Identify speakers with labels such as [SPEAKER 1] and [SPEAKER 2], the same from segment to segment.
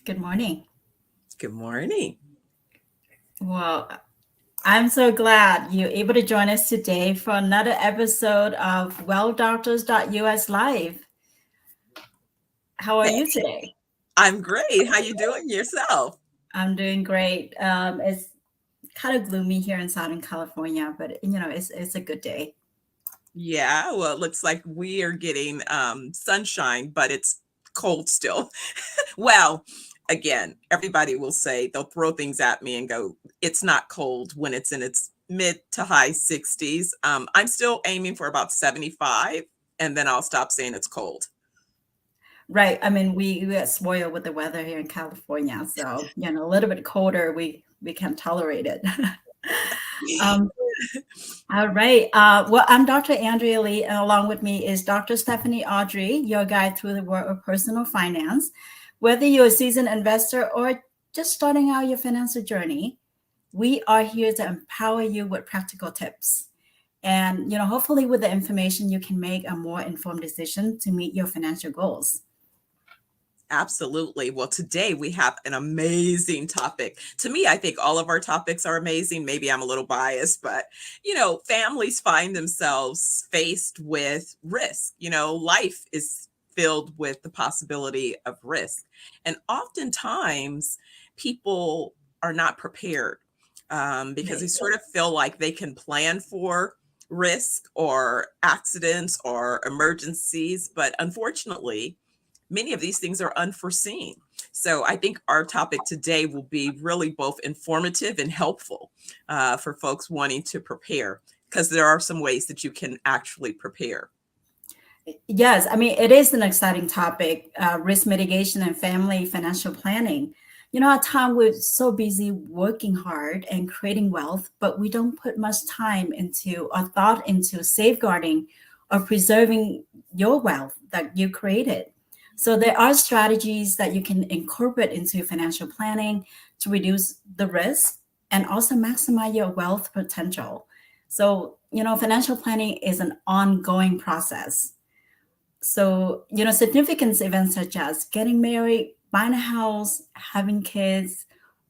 [SPEAKER 1] Good morning.
[SPEAKER 2] Good morning.
[SPEAKER 1] Well, I'm so glad you're able to join us today for another episode of Doctors.us Live. How are
[SPEAKER 2] Hey,
[SPEAKER 1] you today?
[SPEAKER 2] I'm great. How you doing yourself?
[SPEAKER 1] I'm doing great. It's kind of gloomy here in Southern California, but it's a good day.
[SPEAKER 2] Yeah, well, it looks like we are getting sunshine, but it's cold still. Well, again, everybody will say they'll throw things at me and go, it's not cold when it's in its mid to high 60s. I'm still aiming for about 75, and then I'll stop saying it's cold.
[SPEAKER 1] Right. I mean, we get spoiled with the weather here in California, so a little bit colder, we can tolerate it. um, All right. Well, I'm Dr. Andrea Lee, and along with me is Dr. Stephanie Ardrey, your guide through the world of personal finance. Whether you're a seasoned investor or just starting out your financial journey, we are here to empower you with practical tips. And, hopefully with the information, you can make a more informed decision to meet your financial goals.
[SPEAKER 2] Absolutely. Well, today we have an amazing topic. To me, I think all of our topics are amazing. Maybe I'm a little biased, but families find themselves faced with risk. Life is filled with the possibility of risk. And oftentimes people are not prepared because they
[SPEAKER 1] Right.
[SPEAKER 2] sort of feel like they can plan for risk or accidents or emergencies. But unfortunately, many of these things are unforeseen. So I think our topic today will be really both informative and helpful for folks wanting to prepare, because there are some ways that you can actually prepare.
[SPEAKER 1] Yes, I mean, it is an exciting topic, risk mitigation and family financial planning. At time we're so busy working hard and creating wealth, but we don't put much time into or thought into safeguarding or preserving your wealth that you created. So there are strategies that you can incorporate into financial planning to reduce the risk and also maximize your wealth potential. So, financial planning is an ongoing process. So, significant events such as getting married, buying a house, having kids,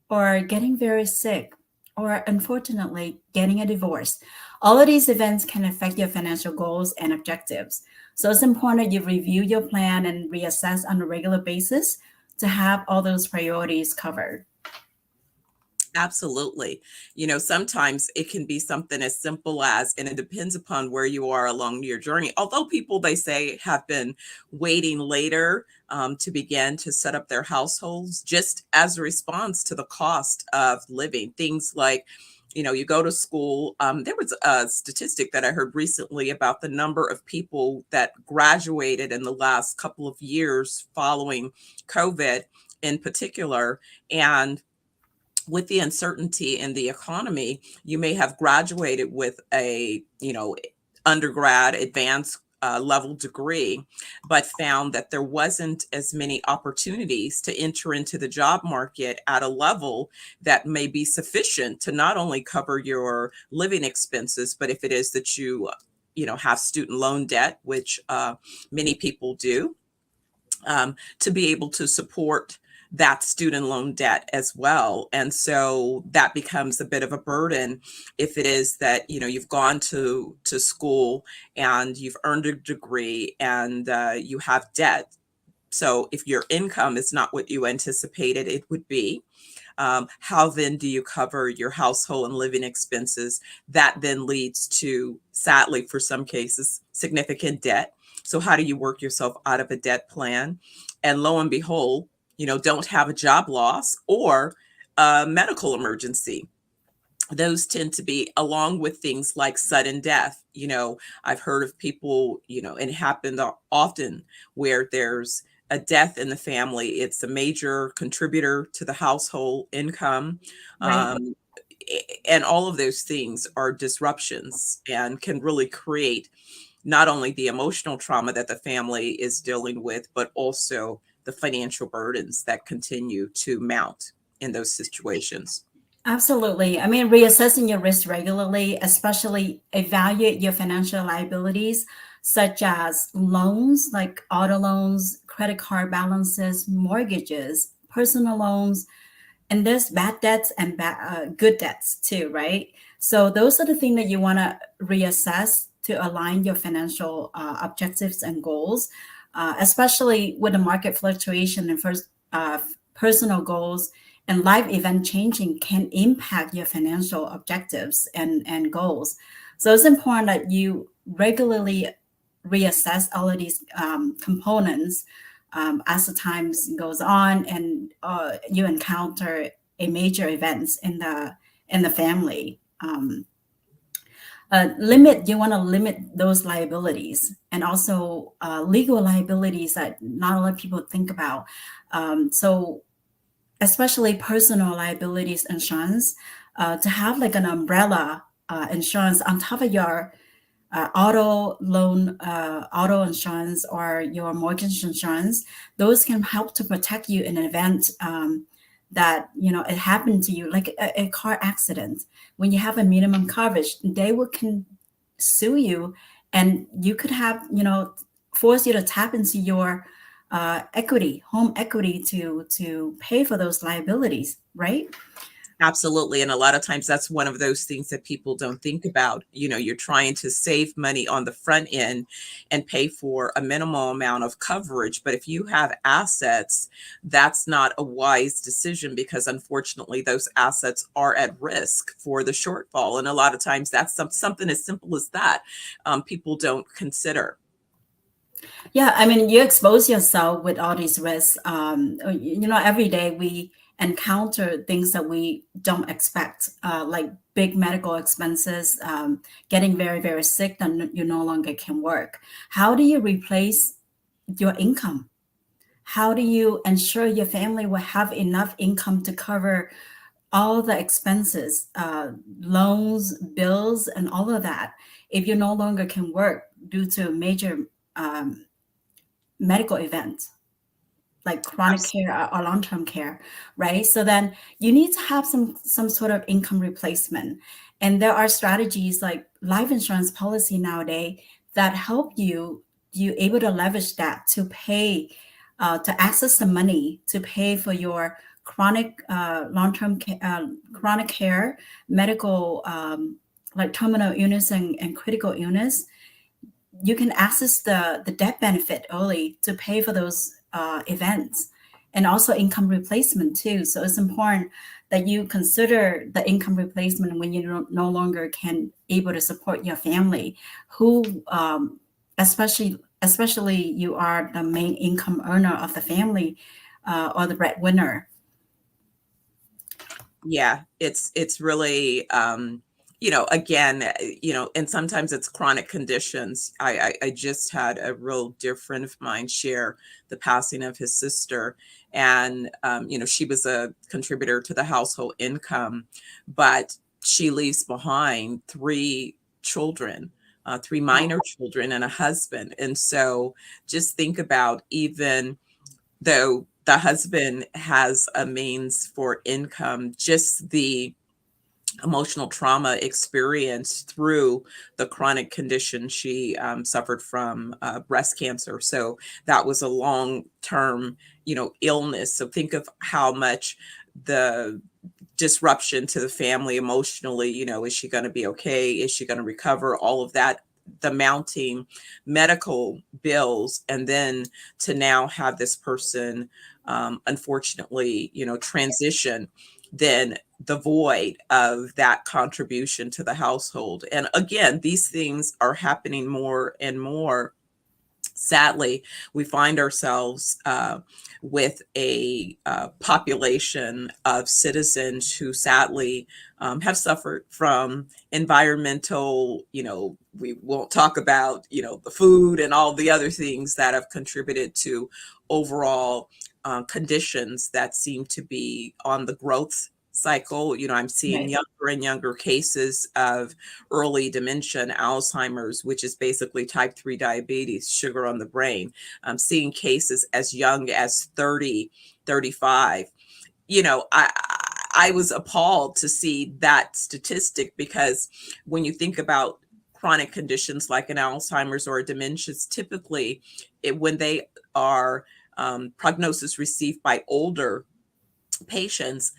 [SPEAKER 1] or getting very sick, or unfortunately, getting a divorce. All of these events can affect your financial goals and objectives. So, it's important you review your plan and reassess on a regular basis to have all those priorities covered.
[SPEAKER 2] Absolutely. Sometimes it can be something as simple as, and it depends upon where you are along your journey. Although people, they say, have been waiting later to begin to set up their households just as a response to the cost of living. Things like, you go to school. There was a statistic that I heard recently about the number of people that graduated in the last couple of years following COVID in particular. And with the uncertainty in the economy, you may have graduated with a, undergrad, advanced level degree, but found that there wasn't as many opportunities to enter into the job market at a level that may be sufficient to not only cover your living expenses, but if it is that have student loan debt, which many people do, to be able to support that student loan debt as well. And so that becomes a bit of a burden if it is that, you've gone to school and you've earned a degree and you have debt. So if your income is not what you anticipated it would be, how then do you cover your household and living expenses? That then leads to, sadly, for some cases, significant debt. So how do you work yourself out of a debt plan? And lo and behold, don't have a job loss or a medical emergency. Those tend to be, along with things like sudden death. I've heard of people, and it happened often, where there's a death in the family. It's a major contributor to the household income.
[SPEAKER 1] Right.
[SPEAKER 2] And all of those things are disruptions and can really create not only the emotional trauma that the family is dealing with, but also the financial burdens that continue to mount in those situations.
[SPEAKER 1] Absolutely. I mean, reassessing your risk regularly, especially evaluate your financial liabilities, such as loans like auto loans, credit card balances, mortgages, personal loans, and there's bad debts and good debts too, right? So those are the things that you want to reassess to align your financial objectives and goals, especially with the market fluctuation and first personal goals and life event changing can impact your financial objectives and goals. So it's important that you regularly reassess all of these components as the times goes on and you encounter a major events in the family. You want to limit those liabilities and also legal liabilities that not a lot of people think about. So especially personal liabilities insurance, to have like an umbrella insurance on top of your auto loan, auto insurance, or your mortgage insurance. Those can help to protect you in an event that it happened to you, like a car accident. When you have a minimum coverage, they can sue you, and you could have force you to tap into your equity, home equity, to pay for those liabilities, right?
[SPEAKER 2] Absolutely. And a lot of times that's one of those things that people don't think about. You're trying to save money on the front end and pay for a minimal amount of coverage. But if you have assets, that's not a wise decision, because unfortunately those assets are at risk for the shortfall. And a lot of times that's something as simple as that people don't consider.
[SPEAKER 1] Yeah, I mean, you expose yourself with all these risks. Every day we encounter things that we don't expect, like big medical expenses, getting very, very sick, then you no longer can work. How do you replace your income? How do you ensure your family will have enough income to cover all the expenses, loans, bills, and all of that, if you no longer can work due to major medical event like chronic care or long-term care, right? So then you need to have some sort of income replacement. And there are strategies like life insurance policy nowadays that help you able to leverage that to pay to access the money to pay for your chronic long-term chronic care, medical like terminal illness and critical illness. You can access the debt benefit early to pay for those events, and also income replacement too. So it's important that you consider the income replacement when you no longer can able to support your family, who especially you are the main income earner of the family or the breadwinner.
[SPEAKER 2] Yeah, it's really again, and sometimes it's chronic conditions. I just had a real dear friend of mine share the passing of his sister, and she was a contributor to the household income, but she leaves behind three children, three minor children, and a husband. And so just think about, even though the husband has a means for income, just the emotional trauma experienced through the chronic condition she suffered from, breast cancer. So that was a long-term, illness. So think of how much the disruption to the family emotionally, is she going to be okay? Is she going to recover? All of that, the mounting medical bills, and then to now have this person, unfortunately, transition, then the void of that contribution to the household. And again, these things are happening more and more. Sadly, we find ourselves with a population of citizens who sadly have suffered from environmental, we won't talk about, the food and all the other things that have contributed to overall conditions that seem to be on the growth cycle. I'm seeing
[SPEAKER 1] Right.
[SPEAKER 2] younger and younger cases of early dementia and Alzheimer's, which is basically type 3 diabetes, sugar on the brain. I'm seeing cases as young as 30, 35. I was appalled to see that statistic, because when you think about chronic conditions like an Alzheimer's or a dementia, typically when they are prognosis received by older patients,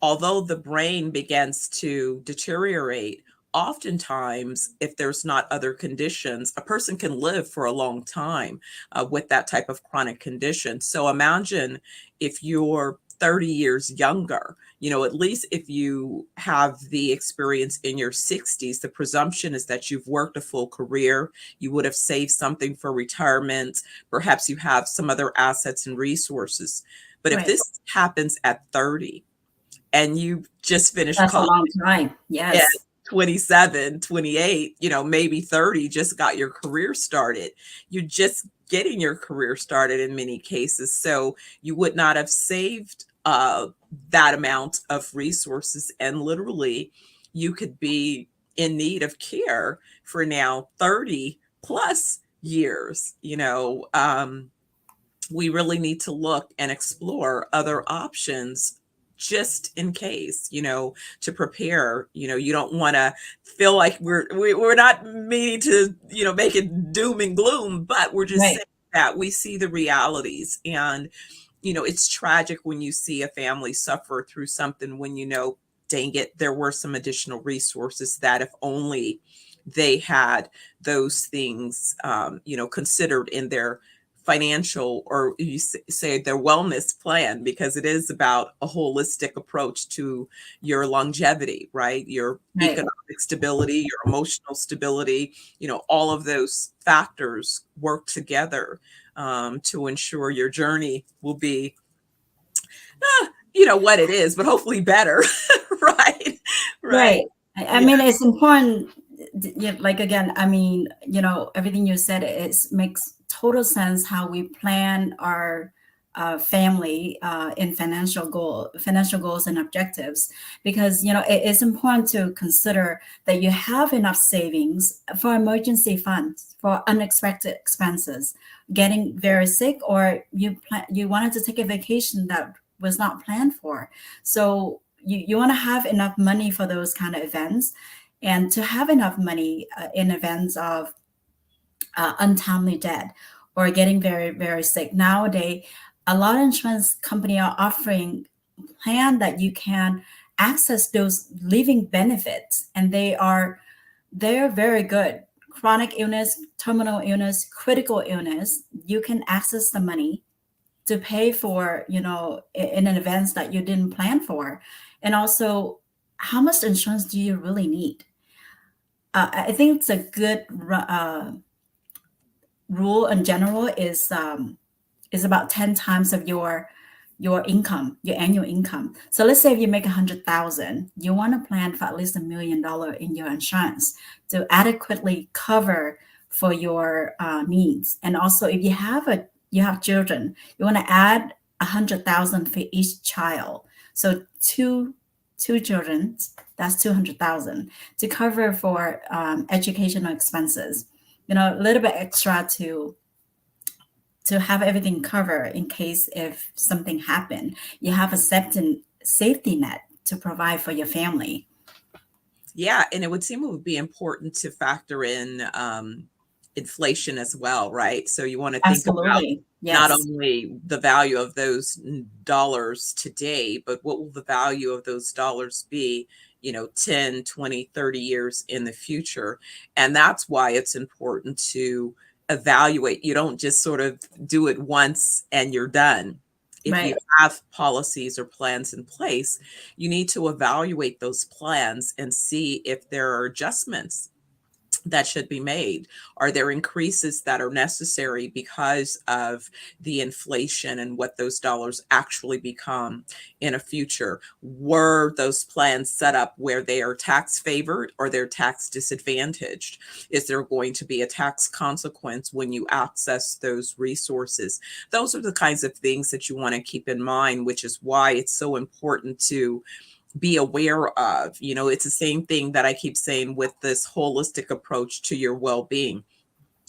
[SPEAKER 2] although the brain begins to deteriorate, oftentimes, if there's not other conditions, a person can live for a long time with that type of chronic condition. So imagine if you're 30 years younger, at least if you have the experience in your 60s, the presumption is that you've worked a full career, you would have saved something for retirement, perhaps you have some other assets and resources. But if
[SPEAKER 1] Right.
[SPEAKER 2] this happens at 30, and you just finished
[SPEAKER 1] That's a
[SPEAKER 2] college
[SPEAKER 1] long time.
[SPEAKER 2] at
[SPEAKER 1] Yes.
[SPEAKER 2] 27, 28, maybe 30, just got your career started. You're just getting your career started in many cases. So you would not have saved that amount of resources. And literally, you could be in need of care for now 30 plus years. We really need to look and explore other options just in case, to prepare. You don't want to feel like we're not meaning to, make it doom and gloom, but we're just
[SPEAKER 1] Right.
[SPEAKER 2] saying that we see the realities. And it's tragic when you see a family suffer through something when dang it, there were some additional resources that if only they had those things, considered in their financial, or you say their wellness plan, because it is about a holistic approach to your longevity, right? Your
[SPEAKER 1] Right.
[SPEAKER 2] economic stability, your emotional stability, all of those factors work together to ensure your journey will be, what it is, but hopefully better. Right. Right.
[SPEAKER 1] Right. I
[SPEAKER 2] Yeah.
[SPEAKER 1] mean, it's important. Yeah, like again, I mean, everything you said makes total sense how we plan our family in financial goals and objectives, because it's important to consider that you have enough savings for emergency funds for unexpected expenses, getting very sick, or you wanted to take a vacation that was not planned for. So you want to have enough money for those kind of events, and to have enough money in events of untimely death or getting very, very sick. Nowadays, a lot of insurance company are offering plan that you can access those living benefits, and they're very good. Chronic illness, terminal illness, critical illness, you can access the money to pay for, in an events that you didn't plan for. And also, how much insurance do you really need? I think it's a good rule in general is about 10 times of your income, your annual income. So let's say if you make 100,000, you want to plan for at least $1 million in your insurance to adequately cover for your needs. And also, if you have children, you want to add 100,000 for each child. So two children, that's 200,000 to cover for educational expenses. A little bit extra to have everything covered in case if something happened. You have a safety net to provide for your family.
[SPEAKER 2] Yeah, and it would seem it would be important to factor in inflation as well, right? So you want to think about
[SPEAKER 1] Absolutely.
[SPEAKER 2] not
[SPEAKER 1] Yes.
[SPEAKER 2] only the value of those dollars today, but what will the value of those dollars be, 10, 20, 30 years in the future. And that's why it's important to evaluate. You don't just sort of do it once and you're done. If you
[SPEAKER 1] Right.
[SPEAKER 2] have policies or plans in place, you need to evaluate those plans and see if there are adjustments that should be made. Are there increases that are necessary because of the inflation and what those dollars actually become in a future? Were those plans set up where they are tax favored or they're tax disadvantaged? Is there going to be a tax consequence when you access those resources? Those are the kinds of things that you want to keep in mind, which is why it's so important to be aware of. It's the same thing that I keep saying with this holistic approach to your well-being.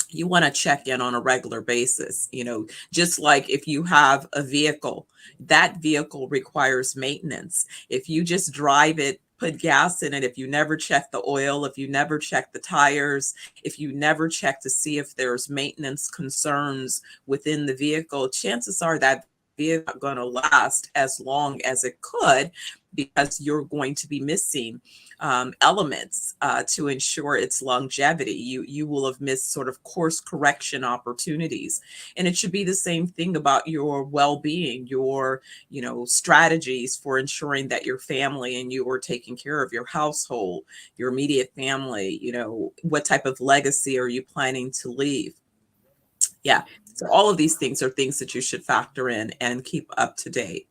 [SPEAKER 2] You want to check in on a regular basis, just like if you have a vehicle, that vehicle requires maintenance. If you just drive it, put gas in it, if you never check the oil, if you never check the tires, if you never check to see if there's maintenance concerns within the vehicle, chances are that is not going to last as long as it could, because you're going to be missing elements to ensure its longevity. You will have missed sort of course correction opportunities. And it should be the same thing about your well-being, your, strategies for ensuring that your family and you are taking care of your household, your immediate family. What type of legacy are you planning to leave? Yeah. So all of these things are things that you should factor in and keep up to date.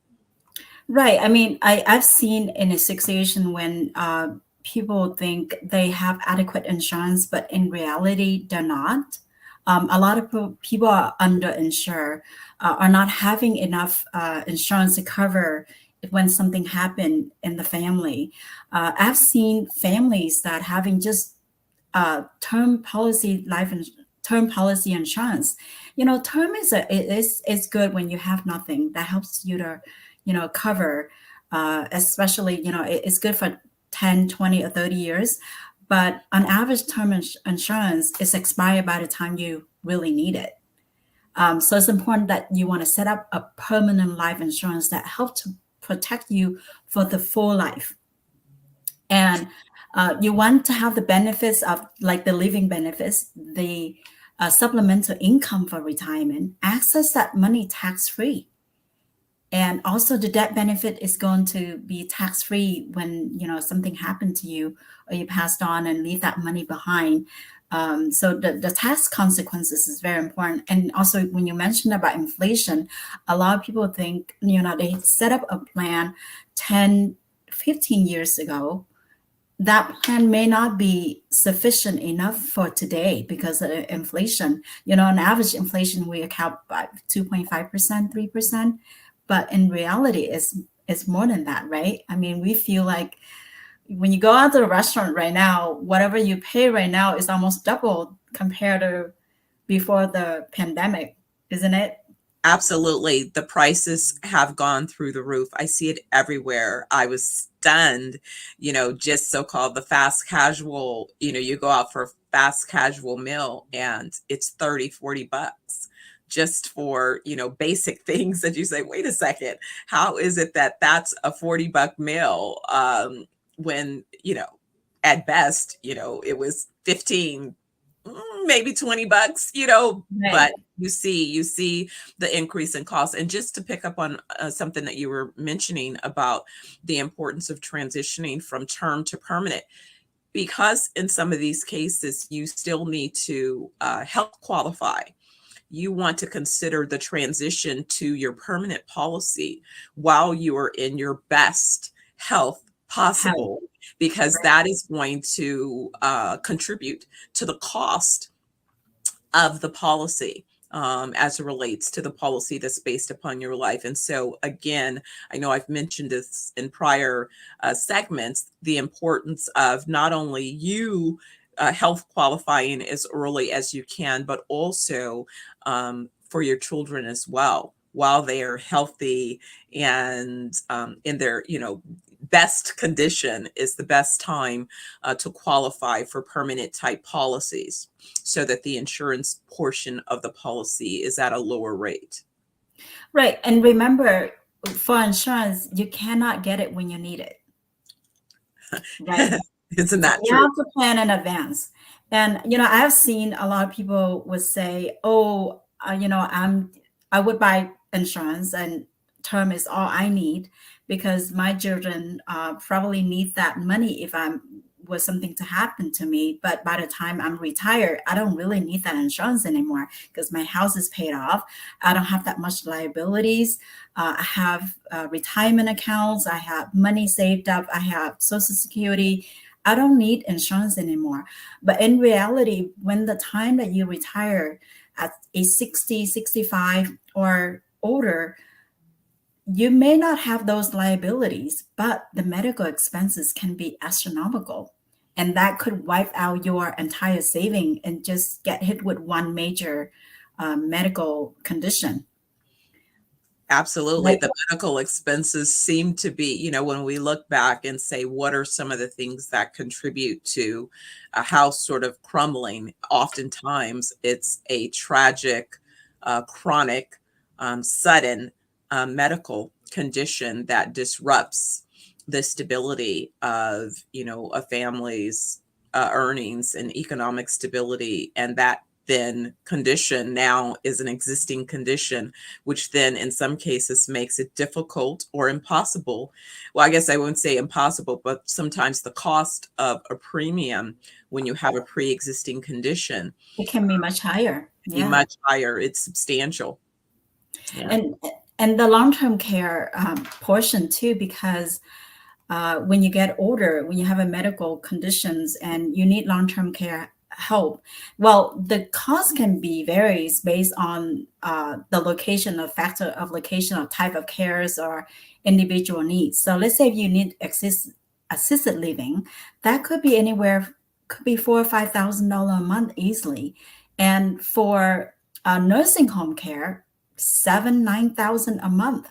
[SPEAKER 1] Right. I mean, I've seen in a situation when people think they have adequate insurance, but in reality, they're not. A lot of people are underinsured, are not having enough insurance to cover when something happened in the family. I've seen families that having just term policy term policy insurance. Term is good when you have nothing. That helps you to cover, especially it's good for 10, 20, or 30 years. But on average, term insurance is expired by the time you really need it. So it's important that you want to set up a permanent life insurance that helps to protect you for the full life. And you want to have the benefits of like the living benefits, the supplemental income for retirement, access that money tax-free. And also the death benefit is going to be tax-free when something happened to you or you passed on and leave that money behind. So the tax consequences is very important. And also when you mentioned about inflation, a lot of people think, they set up a plan 10, 15 years ago. That plan may not be sufficient enough for today because of inflation. On average inflation, we account by 2.5%, 3%. But in reality, it's more than that, right? I mean, we feel like when you go out to a restaurant right now, whatever you pay right now is almost double compared to before the pandemic, isn't it?
[SPEAKER 2] Absolutely. The prices have gone through the roof. I see it everywhere. I was stunned, just so-called the fast casual, you go out for a fast casual meal and it's 30, 40 bucks just for, basic things that you say, wait a second, how is it that that's a 40-buck meal? When, at best, it was 15, maybe 20 bucks,
[SPEAKER 1] Right.
[SPEAKER 2] but you see the increase in cost. And just to pick up on something that you were mentioning about the importance of transitioning from term to permanent, because in some of these cases, you still need to health qualify. You want to consider the transition to your permanent policy while you are in your best health possible, because that is going to contribute to the cost of the policy as it relates to the policy that's based upon your life. And so, again, I know I've mentioned this in prior segments, the importance of not only you health qualifying as early as you can, but also for your children as well, while they are healthy and in their, best condition is the best time to qualify for permanent type policies, so that the insurance portion of the policy is at a lower rate.
[SPEAKER 1] Right. And remember, for insurance, you cannot get it when you need it. Right.
[SPEAKER 2] Isn't that
[SPEAKER 1] You
[SPEAKER 2] true?
[SPEAKER 1] have to plan in advance. And I've seen a lot of people would say, "Oh, I would buy insurance, and term is all I need because my children probably need that money if was something to happen to me. But by the time I'm retired, I don't really need that insurance anymore because my house is paid off. I don't have that much liabilities. I have retirement accounts. I have money saved up. I have Social Security. I don't need insurance anymore." But in reality, when the time that you retire at age 60, 65 or older, you may not have those liabilities, but the medical expenses can be astronomical. And that could wipe out your entire saving and just get hit with one major medical condition.
[SPEAKER 2] Absolutely.
[SPEAKER 1] Right.
[SPEAKER 2] The medical expenses seem to be, when we look back and say, what are some of the things that contribute to a house sort of crumbling? Oftentimes it's a tragic, chronic, sudden medical condition that disrupts the stability of, a family's earnings and economic stability, and that then condition now is an existing condition, which then in some cases makes it difficult or impossible. Well, I guess I wouldn't say impossible, but sometimes the cost of a premium when you have a pre-existing condition
[SPEAKER 1] It can be much higher.
[SPEAKER 2] be
[SPEAKER 1] Yeah.
[SPEAKER 2] much higher. It's substantial. Yeah.
[SPEAKER 1] And the long-term care portion too, because when you get older, when you have a medical conditions and you need long-term care help, well, the cost can be varies based on the location, of factor of location or type of cares or individual needs. So let's say if you need assisted living, that could be anywhere, could be $4,000 or $5,000 a month easily. And for nursing home care, 7,000-9,000 a month.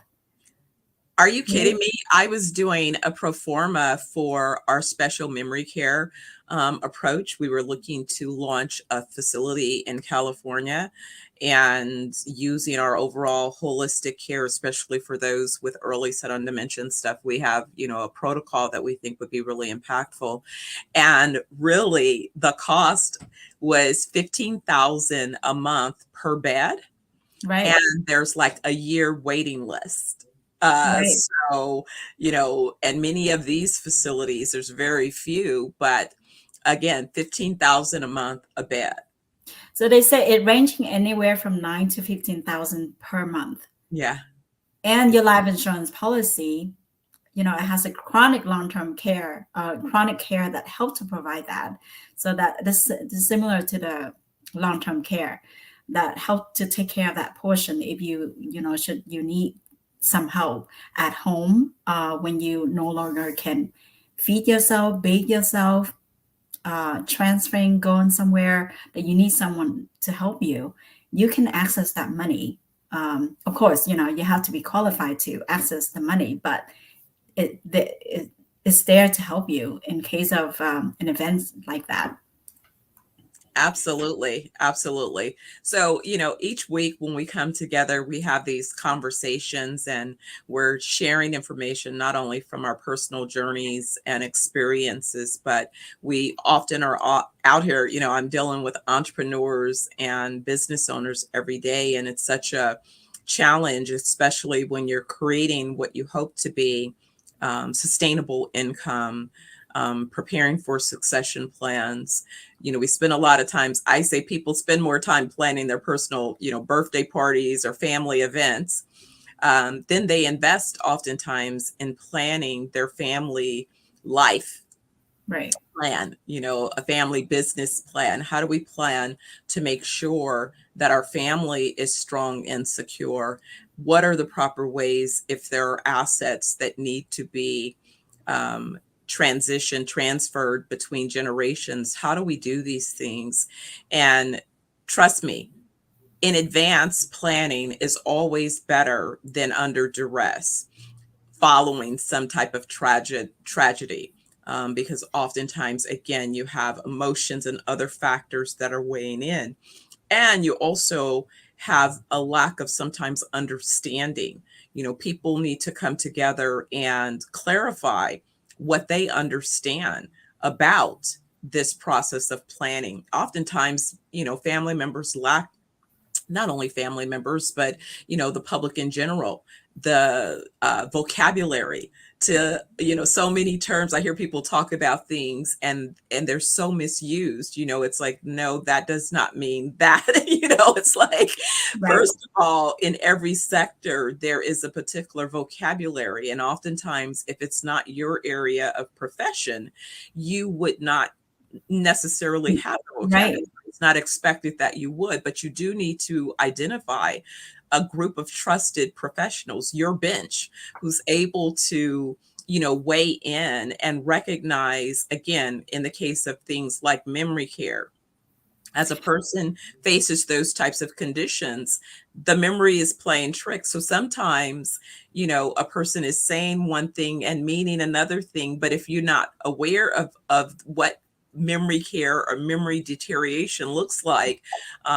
[SPEAKER 2] Are you kidding me? I was doing a pro forma for our special memory care approach. We were looking to launch a facility in California and using our overall holistic care, especially for those with early sudden dementia stuff. We have, a protocol that we think would be really impactful. And really the cost was $15,000 a month per bed.
[SPEAKER 1] Right.
[SPEAKER 2] And there's like a year waiting list.
[SPEAKER 1] Right.
[SPEAKER 2] So, and many of these facilities, there's very few, but again, 15,000 a month a bed.
[SPEAKER 1] So they say it ranging anywhere from 9 to 15,000 per month.
[SPEAKER 2] Yeah.
[SPEAKER 1] And your life insurance policy, it has a chronic long-term care, chronic care that helps to provide that. So that this is similar to the long-term care that help to take care of that portion if should you need some help at home when you no longer can feed yourself, bathe yourself, transferring, going somewhere that you need someone to help you, you can access that money. Of course, you have to be qualified to access the money, but it's there to help you in case of an event like that.
[SPEAKER 2] Absolutely. Absolutely. So, each week when we come together, we have these conversations and we're sharing information, not only from our personal journeys and experiences, but we often are out here, I'm dealing with entrepreneurs and business owners every day. And it's such a challenge, especially when you're creating what you hope to be sustainable income, preparing for succession plans. We spend a lot of times, I say people spend more time planning their personal, birthday parties or family events. Then they invest oftentimes in planning their family life
[SPEAKER 1] Right.
[SPEAKER 2] plan, a family business plan. How do we plan to make sure that our family is strong and secure? What are the proper ways if there are assets that need to be transferred between generations? How do we do these things? And trust me, in advance planning is always better than under duress following some type of tragedy. Because oftentimes, again, you have emotions and other factors that are weighing in. And you also have a lack of sometimes understanding. People need to come together and clarify what they understand about this process of planning. Oftentimes, family members lack, not only family members, but, the public in general, the vocabulary to, so many terms. I hear people talk about things and they're so misused. It's like, no, that does not mean that. It's like,
[SPEAKER 1] Right.
[SPEAKER 2] First of all, in every sector, there is a particular vocabulary. And oftentimes, if it's not your area of profession, you would not necessarily have the vocabulary.
[SPEAKER 1] Right.
[SPEAKER 2] It's not expected that you would, but you do need to identify a group of trusted professionals, your bench, who's able to, weigh in and recognize, again, in the case of things like memory care, as a person faces those types of conditions, the memory is playing tricks. So sometimes, a person is saying one thing and meaning another thing, but if you're not aware of what memory care or memory deterioration looks like,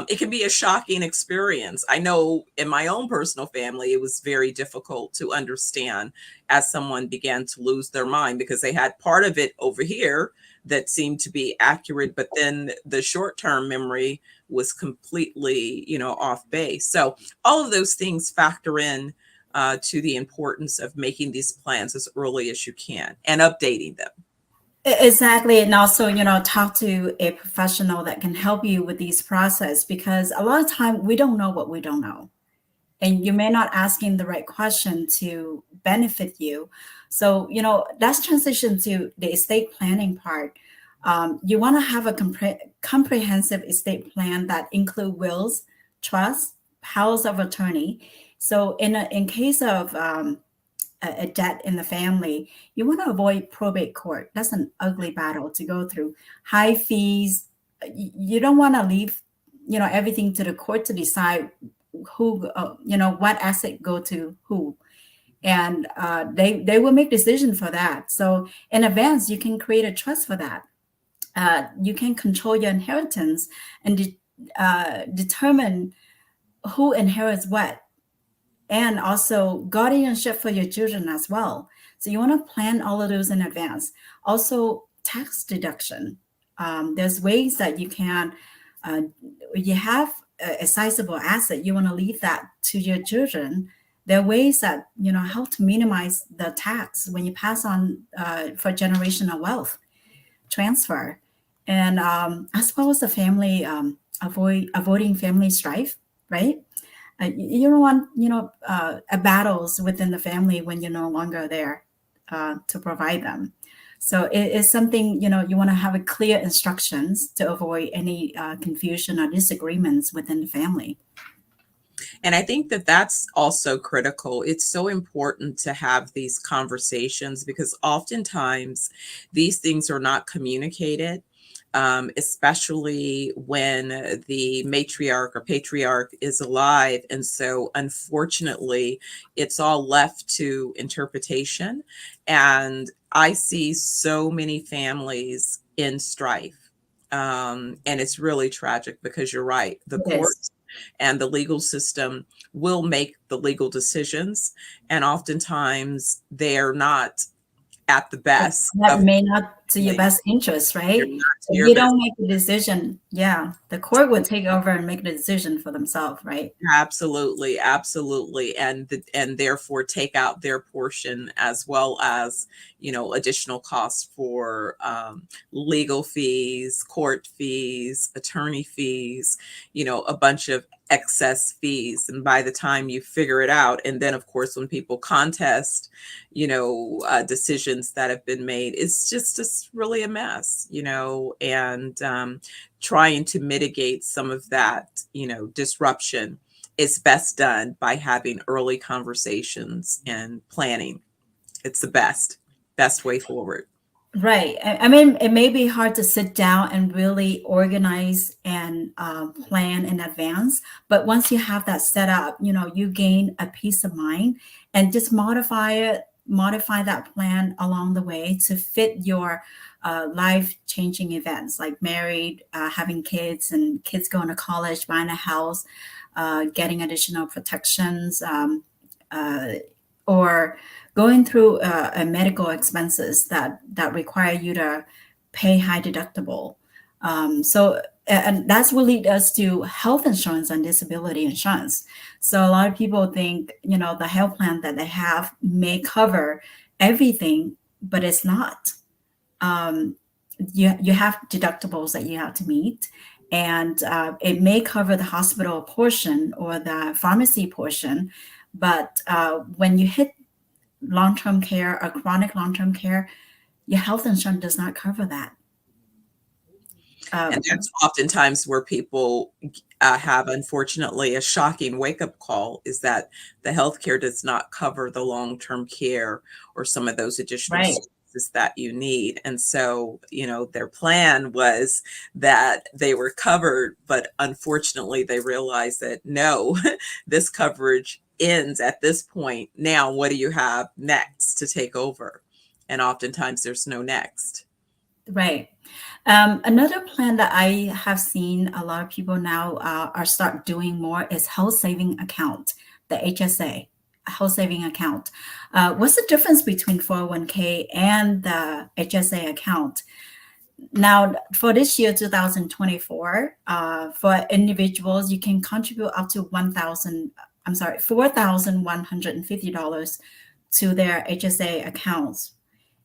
[SPEAKER 2] it can be a shocking experience. I know in my own personal family, it was very difficult to understand as someone began to lose their mind, because they had part of it over here that seemed to be accurate, but then the short-term memory was completely, off base. So all of those things factor in to the importance of making these plans as early as you can and updating them.
[SPEAKER 1] Exactly. And also, talk to a professional that can help you with these process, because a lot of time we don't know what we don't know. And you may not asking the right question to benefit you. So, let's transition to the estate planning part. You want to have a comprehensive estate plan that include wills, trusts, powers of attorney. So in case of a debt in the family, you want to avoid probate court. That's an ugly battle to go through. High fees. You don't want to leave, everything to the court to decide who, what asset go to who, and they will make decision for that. So in advance, you can create a trust for that. You can control your inheritance and determine who inherits what, and also guardianship for your children as well. So you want to plan all of those in advance. Also, tax deduction. There's ways that you can, you have a sizable asset, you want to leave that to your children. There are ways that, how to minimize the tax when you pass on for generational wealth transfer. And as well as the family, avoiding family strife, right? You don't want, battles within the family when you're no longer there to provide them. So it's something, you want to have a clear instructions to avoid any confusion or disagreements within the family.
[SPEAKER 2] And I think that that's also critical. It's so important to have these conversations, because oftentimes these things are not communicated, especially when the matriarch or patriarch is alive. And so unfortunately, it's all left to interpretation. And I see so many families in strife. And it's really tragic, because you're right. The courts and the legal system will make the legal decisions, and oftentimes they're not at the best.
[SPEAKER 1] That may not to your best interest, right? If you don't make a decision, the court will take over and make the decision for themselves, right?
[SPEAKER 2] Absolutely, absolutely, and therefore take out their portion, as well as additional costs for legal fees, court fees, attorney fees, a bunch of excess fees. And by the time you figure it out, and then of course when people contest decisions that have been made, it's really a mess, and trying to mitigate some of that disruption is best done by having early conversations and planning. It's the best way forward.
[SPEAKER 1] Right. I mean, it may be hard to sit down and really organize and plan in advance, but once you have that set up, you gain a peace of mind, and just modify that plan along the way to fit your life-changing events, like married, having kids, and kids going to college, buying a house, getting additional protections, or going through medical expenses that require you to pay high deductible. And that's what leads us to health insurance and disability insurance. So a lot of people think, the health plan that they have may cover everything, but it's not. You have deductibles that you have to meet, and it may cover the hospital portion or the pharmacy portion, but when you hit long-term care or chronic long-term care, your health insurance does not cover that.
[SPEAKER 2] And that's oftentimes where people have, unfortunately, a shocking wake-up call, is that the healthcare does not cover the long-term care or some of those additional services that you need. And so, their plan was that they were covered, but unfortunately they realized that no, this coverage ends at this point. Now, what do you have next to take over? And oftentimes there's no next.
[SPEAKER 1] Right. Another plan that I have seen a lot of people now are start doing more is health saving account, the HSA, health saving account. What's the difference between 401k and the HSA account? Now, for this year, 2024, for individuals, you can contribute up to $4,150 to their HSA accounts.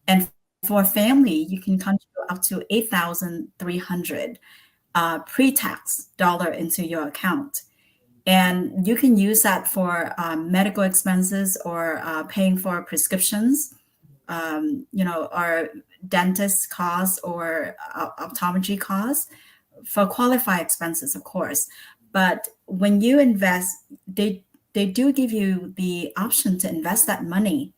[SPEAKER 1] And for family, you can contribute up to 8,300 pre-tax dollar into your account. And you can use that for medical expenses or paying for prescriptions, or dentist costs or optometry costs for qualified expenses, of course. But when you invest, they do give you the option to invest that money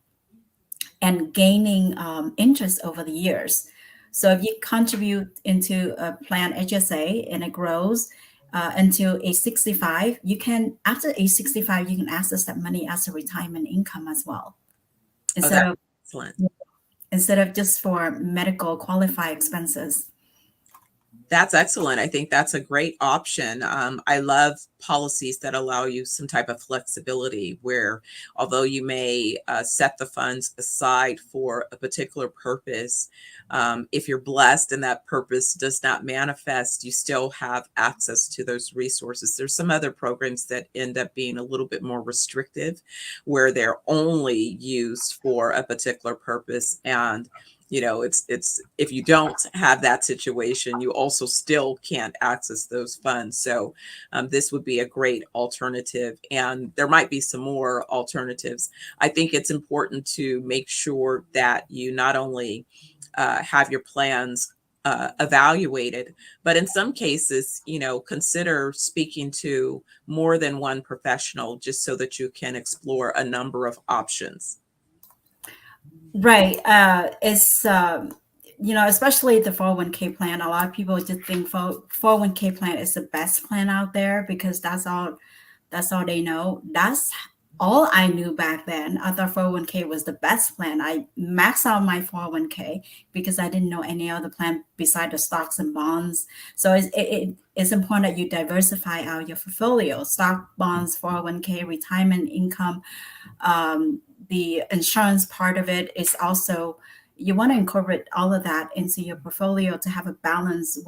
[SPEAKER 1] and gaining interest over the years. So if you contribute into a plan HSA and it grows until age 65, after age 65, you can access that money as a retirement income as well. Instead
[SPEAKER 2] that's
[SPEAKER 1] of
[SPEAKER 2] excellent.
[SPEAKER 1] instead of just for medical qualified expenses.
[SPEAKER 2] That's excellent. I think that's a great option. I love policies that allow you some type of flexibility where, although you may set the funds aside for a particular purpose, if you're blessed and that purpose does not manifest, you still have access to those resources. There's some other programs that end up being a little bit more restrictive, where they're only used for a particular purpose. And it's if you don't have that situation, you also still can't access those funds. So this would be a great alternative, and there might be some more alternatives. I think it's important to make sure that you not only have your plans evaluated, but in some cases, consider speaking to more than one professional just so that you can explore a number of options.
[SPEAKER 1] Right. It's especially the 401k plan. A lot of people just think 401k plan is the best plan out there because that's all they know. That's all I knew back then. I thought 401k was the best plan. I maxed out my 401k because I didn't know any other plan beside the stocks and bonds. So it's important that you diversify out your portfolio: stock, bonds, 401k, retirement income. The insurance part of it is also, you want to incorporate all of that into your portfolio to have a balanced,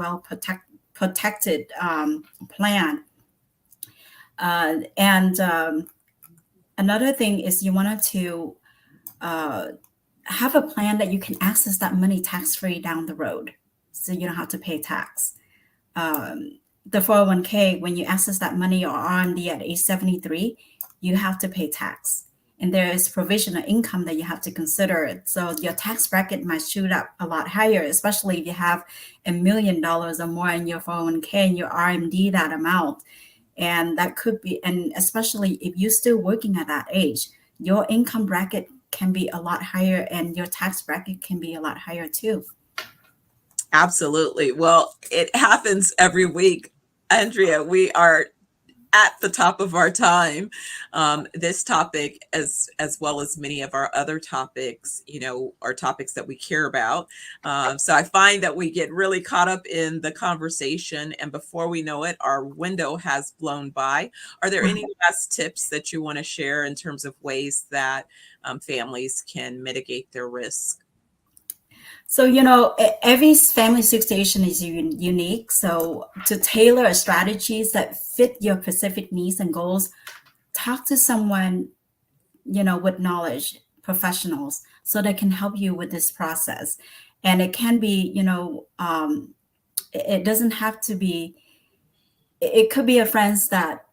[SPEAKER 1] protected plan. And another thing is you wanted to have a plan that you can access that money tax-free down the road, so you don't have to pay tax. The 401k, when you access that money or RMD at age 73, you have to pay tax. And there is provisional income that you have to consider. So your tax bracket might shoot up a lot higher, especially if you have $1 million or more in your 401k and your RMD that amount. And that could be, and especially if you're still working at that age, your income bracket can be a lot higher and your tax bracket can be a lot higher too.
[SPEAKER 2] Absolutely. Well, it happens every week. Andrea, we are at the top of our time. This topic, as well as many of our other topics, are topics that we care about. So I find that we get really caught up in the conversation, and before we know it, our window has blown by. Are there any last tips that you want to share in terms of ways that families can mitigate their risk?
[SPEAKER 1] So, every family situation is unique. So to tailor strategies that fit your specific needs and goals, talk to someone, with knowledge, professionals, so they can help you with this process. And it can be, it doesn't have to be, it could be a friends that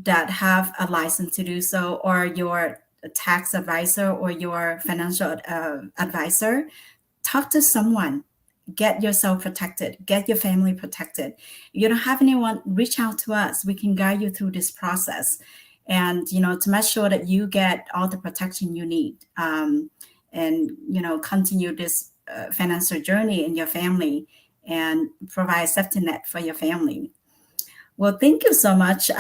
[SPEAKER 1] have a license to do so, or your tax advisor or your financial advisor. Talk to someone, get yourself protected, get your family protected. If you don't have anyone, reach out to us. We can guide you through this process, and to make sure that you get all the protection you need, and continue this financial journey in your family and provide a safety net for your family. Well, thank you so much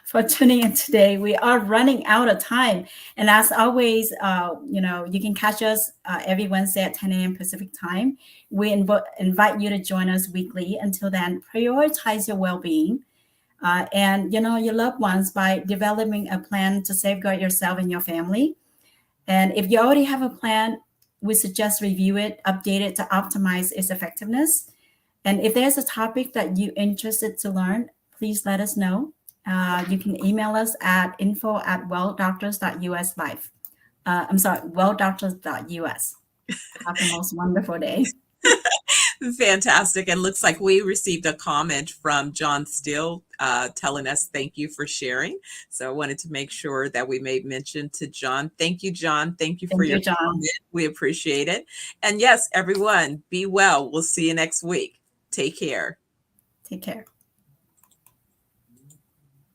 [SPEAKER 1] for tuning in today. We are running out of time. And as always, you can catch us every Wednesday at 10 a.m. Pacific time. We invite you to join us weekly. Until then, prioritize your well-being and your loved ones by developing a plan to safeguard yourself and your family. And if you already have a plan, we suggest review it, update it to optimize its effectiveness. And if there's a topic that you're interested to learn, please let us know. You can email us at info@welldoctors.us live. I'm sorry, welldoctors.us. Have the most wonderful day.
[SPEAKER 2] Fantastic. And looks like we received a comment from John Steele telling us thank you for sharing. So I wanted to make sure that we made mention to John. Thank you, John. Thank you for
[SPEAKER 1] Thank
[SPEAKER 2] your
[SPEAKER 1] you, John.
[SPEAKER 2] comment. We appreciate it. And yes, everyone, be well. We'll see you next week. Take care.
[SPEAKER 1] Take care.